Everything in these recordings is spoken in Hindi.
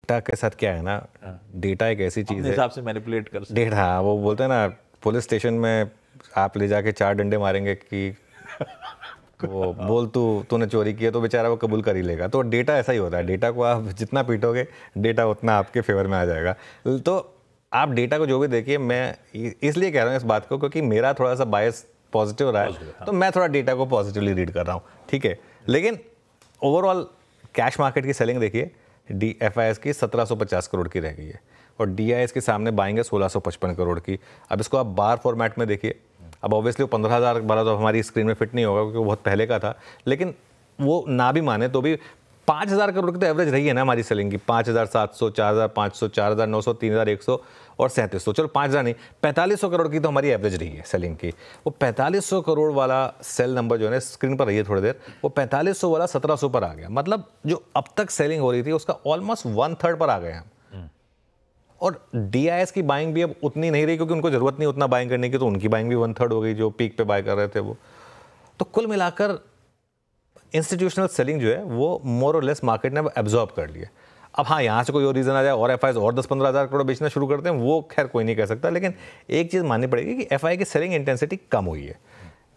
डेटा के साथ क्या है ना, डेटा एक ऐसी चीज़ है, हिसाब से मैनिपुलेट कर सकते। डेटा, हाँ, वो बोलते हैं ना पुलिस स्टेशन में आप ले जाके 4 डंडे मारेंगे कि वो बोल तूने चोरी किया, तो बेचारा वो कबूल कर ही लेगा। तो डेटा ऐसा ही होता है, डेटा को आप जितना पीटोगे डेटा उतना आपके फेवर में आ जाएगा। तो आप डेटा को जो भी देखिए, मैं इसलिए कह रहा हूँ इस बात को क्योंकि मेरा थोड़ा सा बायस पॉजिटिव रहा है, तो मैं थोड़ा डेटा को पॉजिटिवली रीड कर रहा हूँ, ठीक है। लेकिन ओवरऑल कैश मार्केट की सेलिंग देखिए, DFIs की 1750 करोड़ की रह गई है और DIs के सामने बाइंग है 1655 करोड़ की। अब इसको आप बार फॉर्मेट में देखिए, अब ऑब्वियसली वो 15,000 12 तो हमारी स्क्रीन में फिट नहीं होगा क्योंकि वो बहुत पहले का था, लेकिन वो ना भी माने तो भी 5,000 करोड़ की तो एवरेज रही है ना हमारी सेलिंग की। 5,700, 4,500, 4,900, 3,100 और 3,700, चलो 5,000 नहीं, 4,500 करोड़ की तो हमारी एवरेज रही है सेलिंग की। वो 4,500 करोड़ वाला सेल नंबर जो है ना, स्क्रीन पर रही है थोड़ी देर, वो 4,500 वाला 1,700 पर आ गया। मतलब जो अब तक सेलिंग हो रही थी उसका ऑलमोस्ट 1/3 पर आ गए हम। और DIs की बाइंग भी अब उतनी नहीं रही क्योंकि उनको जरूरत नहीं उतना बाइंग करने की, तो उनकी बाइंग भी 1/3 हो गई जो पीक पे बाय कर रहे थे वो। तो कुल मिलाकर इंस्टीट्यूशनल सेलिंग जो है वो मोर और लेस मार्केट ने एब्जॉर्ब कर लिया। अब हाँ, यहाँ से कोई और रीज़न आ जाए और FIs और 10-15 हज़ार करोड़ बेचना शुरू करते हैं, वो खैर कोई नहीं कह सकता, लेकिन एक चीज़ माननी पड़ेगी कि FI की सेलिंग इंटेंसिटी कम हुई है।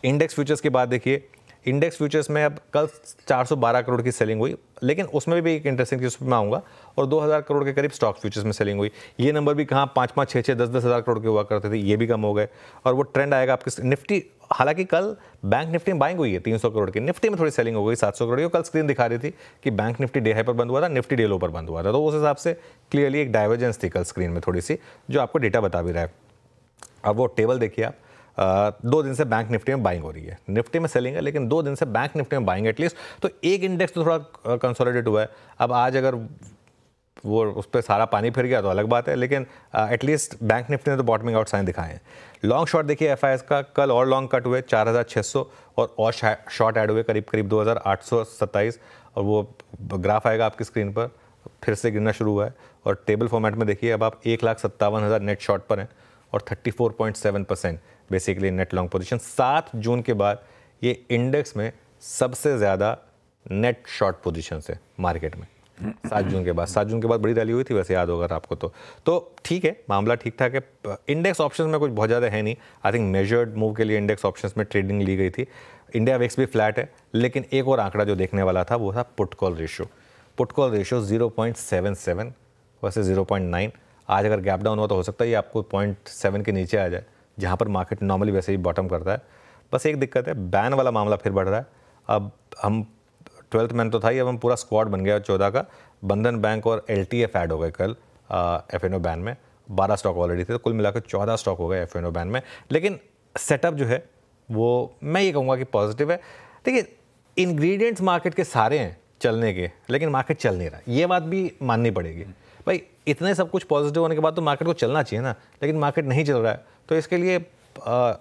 इंडेक्स फ्यूचर्स की बात देखिए, इंडेक्स फ्यूचर्स में अब कल 412 करोड़ की सेलिंग हुई, लेकिन उसमें भी एक इंटरेस्टिंग चीज़ में आऊँगा, और 2,000 करोड़ के करीब स्टॉक फ्यूचर्स में सेलिंग हुई। ये नंबर भी कहाँ 5-5, 6-6, 10-10 हज़ार करोड़ के हुआ करते थे, ये भी कम हो गए। और वो ट्रेंड आएगा आपके निफ्टी, हालांकि कल बैंक निफ्टी में बाइंग हुई है 300 करोड़ की, निफ्टी में थोड़ी सेलिंग हो गई 700 करोड़ की। कल स्क्रीन दिखा रही थी कि बैंक निफ्टी डे हाई पर बंद हुआ था, निफ्टी डे लो पर बंद हुआ था, तो उस हिसाब से क्लियरली एक डाइवर्जेंस थी कल स्क्रीन में थोड़ी सी, जो आपको डेटा बता भी रहा है। अब वो टेबल देखिए आप, 2 दिन से बैंक निफ्टी में बाइंग हो रही है, निफ्टी में सेलिंग है लेकिन 2 दिन से बैंक निफ्टी में बाइंग एटलीस्ट, तो एक इंडेक्स तो थोड़ा कंसोलिडेट हुआ है। अब आज अगर वो उस पर सारा पानी फिर गया तो अलग बात है, लेकिन एटलीस्ट बैंक निफ्टी ने तो बॉटमिंग आउट साइन दिखाए हैं। लॉन्ग शॉट देखिए FIs का, कल और लॉन्ग कट हुए 4,600 और शॉर्ट ऐड हुए करीब करीब 2,827, और वो ग्राफ आएगा आपकी स्क्रीन पर, फिर से गिरना शुरू हुआ है। और टेबल फॉर्मेट में देखिए, अब आप 1,57,000 नेट शॉर्ट पर हैं और 34.7% बेसिकली नेट लॉन्ग पोजीशन। 7 जून के बाद ये इंडेक्स में सबसे ज़्यादा नेट शॉर्ट पोजीशन है मार्केट में। 7 जून के बाद बड़ी रैली हुई थी वैसे, याद होगा आपको तो ठीक है, मामला ठीक ठाक है। इंडेक्स ऑप्शंस में कुछ बहुत ज़्यादा है नहीं। आई थिंक मेजर्ड मूव के लिए इंडेक्स ऑप्शंस में ट्रेडिंग ली गई थी। इंडिया वेक्स भी फ्लैट है, लेकिन एक और आंकड़ा जो देखने वाला था वो था put call ratio. Put call ratio 0.77 वैसे 0.9। आज अगर गैप डाउन हुआ तो हो सकता है ये आपको 0.7 के नीचे आ जाए, जहाँ पर मार्केट नॉर्मली वैसे ही बॉटम करता है। बस एक दिक्कत है, बैन वाला मामला फिर बढ़ रहा है। अब हम 12th मैन तो था ही, अब हम पूरा स्क्वाड बन गया 14 का। बंधन बैंक और LTF ऐड हो गए कल FNO बैन में। 12 स्टॉक ऑलरेडी थे, तो कुल मिलाकर 14 स्टॉक हो गए FNO बैन में। लेकिन सेटअप जो है वो मैं ये कहूँगा कि पॉजिटिव है। देखिए, इंग्रेडिएंट्स मार्केट के सारे हैं चलने के, लेकिन मार्केट चल नहीं रहा, ये बात भी माननी पड़ेगी भाई। इतने सब कुछ पॉजिटिव होने के बाद तो मार्केट को चलना चाहिए ना, लेकिन मार्केट नहीं चल रहा है, तो इसके लिए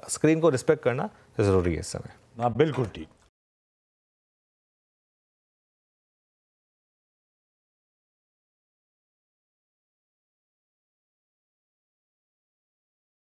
स्क्रीन को रिस्पेक्ट करना ज़रूरी है इस समय। हाँ, बिल्कुल ठीक।